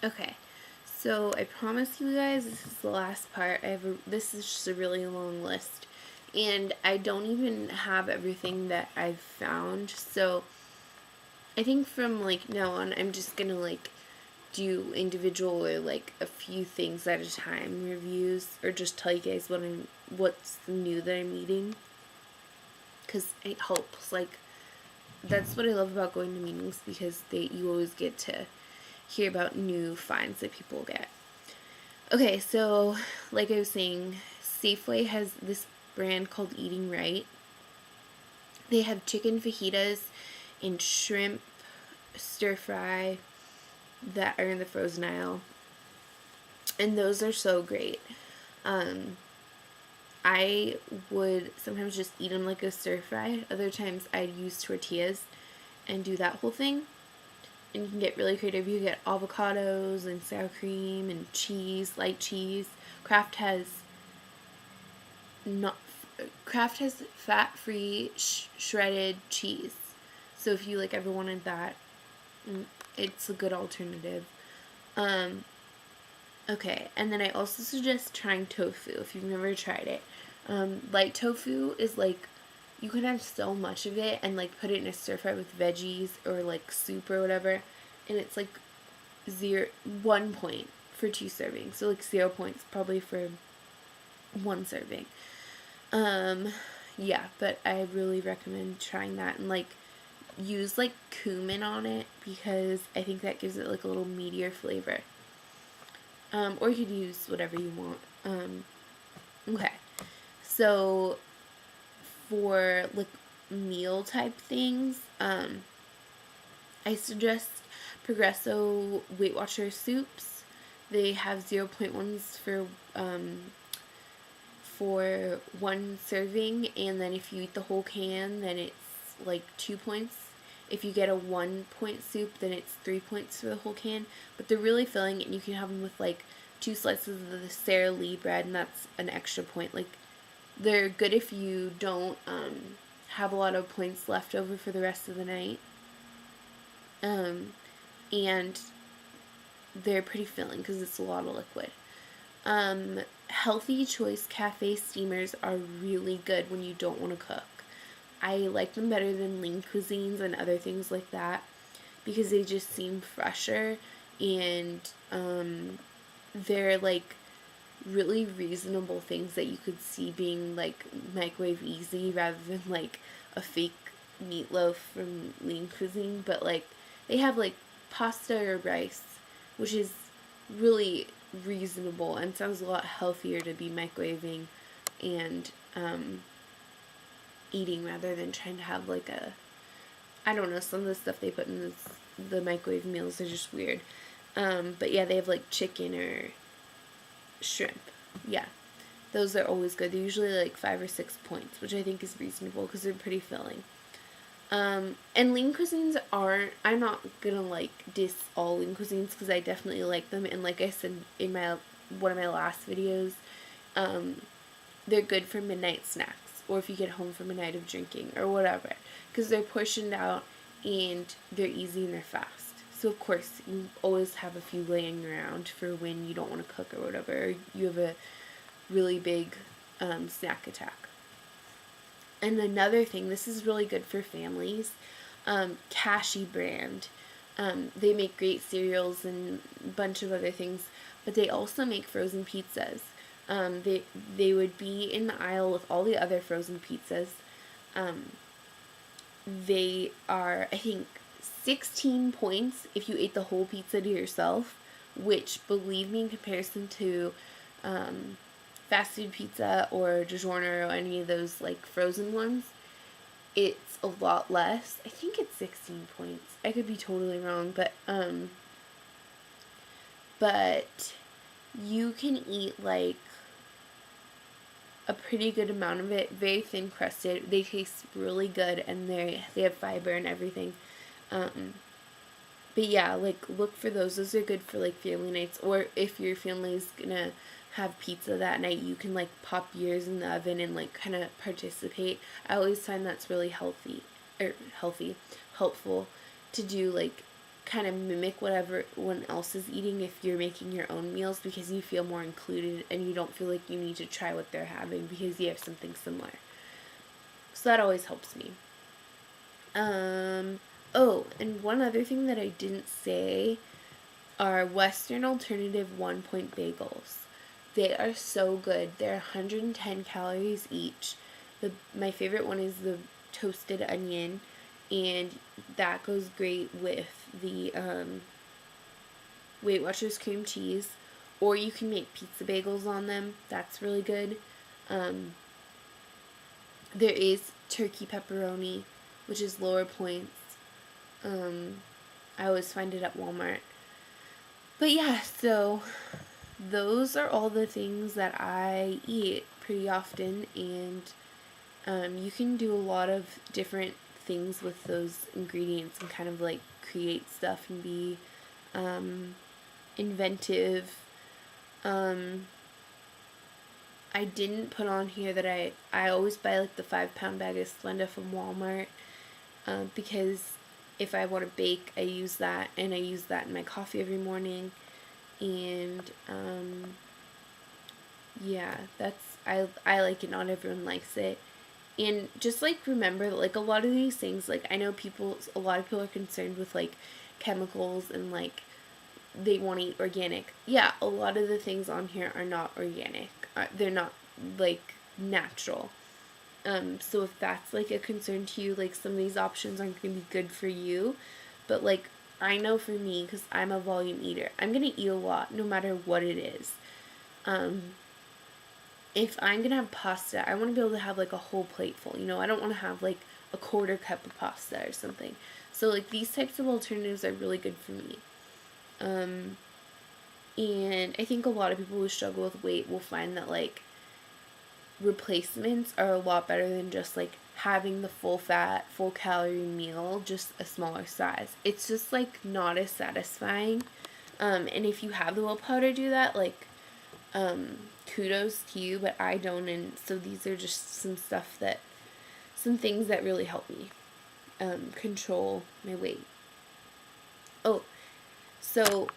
Okay, so I promise you guys this is the last part. This is just a really long list, and I don't even have everything that I've found. So I think from like now on, I'm just gonna like do individual or like a few things at a time reviews, or just tell you guys what's new that I'm eating, because it helps. Like that's what I love about going to meetings, because you always get to hear about new finds that people get. Okay, so like I was saying, Safeway has this brand called Eating Right. They have chicken fajitas and shrimp stir fry that are in the frozen aisle, and those are so great. Um, I would sometimes just eat them like a stir fry. Other times I'd use tortillas and do that whole thing. And you can get really creative. You get avocados and sour cream and cheese, light cheese. Kraft has not Kraft has fat-free shredded cheese. So if you like ever wanted that, it's a good alternative. Um, okay, and then I also suggest trying tofu if you've never tried it. Light tofu is like you can have so much of it and like put it in a stir fry with veggies or like soup or whatever, and it's like 1 point for 2 servings, so like 0 points probably for 1 serving. Um, yeah, but I really recommend trying that, and like use like cumin on it, because I think that gives it like a little meatier flavor. Or you could use whatever you want. Okay, so for like meal type things, I suggest Progresso Weight Watcher soups. They have 0.1s for 1 serving, and then if you eat the whole can, then it's like 2 points. If you get a 1 point soup, then it's 3 points for the whole can. But they're really filling, and you can have them with like 2 slices of the Sara Lee bread, and that's an extra point. Like they're good if you don't have a lot of points left over for the rest of the night. And they're pretty filling because it's a lot of liquid. Healthy Choice Cafe steamers are really good when you don't want to cook. I like them better than Lean Cuisines and other things like that, because they just seem fresher, and they're like really reasonable things that you could see being like microwave easy, rather than like a fake meatloaf from Lean Cuisine. But like they have like pasta or rice, which is really reasonable and sounds a lot healthier to be microwaving and eating, rather than trying to have like I don't know, some of the stuff they put in the microwave meals are just weird. But yeah, they have like chicken or shrimp. Yeah, those are always good. They're usually like 5 or 6 points, which I think is reasonable because they're pretty filling. And Lean Cuisines aren't, I'm not gonna like diss all Lean Cuisines, because I definitely like them, and like I said in one of my last videos, they're good for midnight snacks, or if you get home from a night of drinking or whatever, because they're portioned out and they're easy and they're fast. So of course you always have a few laying around for when you don't want to cook or whatever, or you have a really big snack attack. And another thing, this is really good for families, Kashi brand. They make great cereals and a bunch of other things, but they also make frozen pizzas. They would be in the aisle with all the other frozen pizzas. They are, I think, 16 points if you ate the whole pizza to yourself, which, believe me, in comparison to fast food pizza or DiGiorno or any of those like frozen ones, it's a lot less. I think it's 16 points. I could be totally wrong, but you can eat like a pretty good amount of it. Very thin crusted. They taste really good, and they have fiber and everything. But yeah, like look for those. Those are good for like family nights, or if your family's gonna have pizza that night, you can like pop yours in the oven and like kind of participate. I always find that's really helpful to do, like kind of mimic what everyone else is eating if you're making your own meals, because you feel more included and you don't feel like you need to try what they're having because you have something similar. So that always helps me. Oh, and one other thing that I didn't say are Western alternative 1 point bagels. They are so good. They're 110 calories each. My favorite one is the toasted onion, and that goes great with the Weight Watchers cream cheese, or you can make pizza bagels on them. That's really good. There is turkey pepperoni, which is lower points. I always find it at Walmart. But yeah, so those are all the things that I eat pretty often, and you can do a lot of different things with those ingredients and kind of like create stuff and be inventive. I didn't put on here that I always buy like the 5-pound bag of Splenda from Walmart, because if I want to bake, I use that, and I use that in my coffee every morning. And yeah, I like it. Not everyone likes it. And just like remember that like a lot of these things, like I know a lot of people are concerned with like chemicals and like they want to eat organic. Yeah, a lot of the things on here are not organic. They're not like natural. So if that's like a concern to you, like some of these options aren't going to be good for you. But like I know for me, because I'm a volume eater, I'm going to eat a lot no matter what it is. If I'm going to have pasta, I want to be able to have like a whole plate full. You know, I don't want to have like a quarter cup of pasta or something. So like these types of alternatives are really good for me. And I think a lot of people who struggle with weight will find that like replacements are a lot better than just like having the full fat, full calorie meal, just a smaller size. It's just like not as satisfying. And if you have the willpower to do that, like kudos to you, but I don't. And so these are just some things that really help me control my weight. Oh, so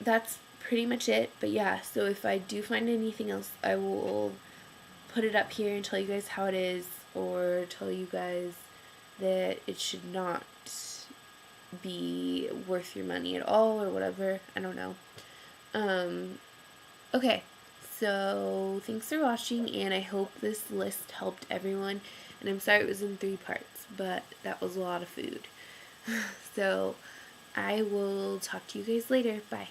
that's pretty much it. But yeah, so if I do find anything else, I will put it up here and tell you guys how it is, or tell you guys that it should not be worth your money at all, or whatever. I don't know. Okay, so thanks for watching, and I hope this list helped everyone. And I'm sorry it was in 3 parts, but that was a lot of food. So I will talk to you guys later. Bye.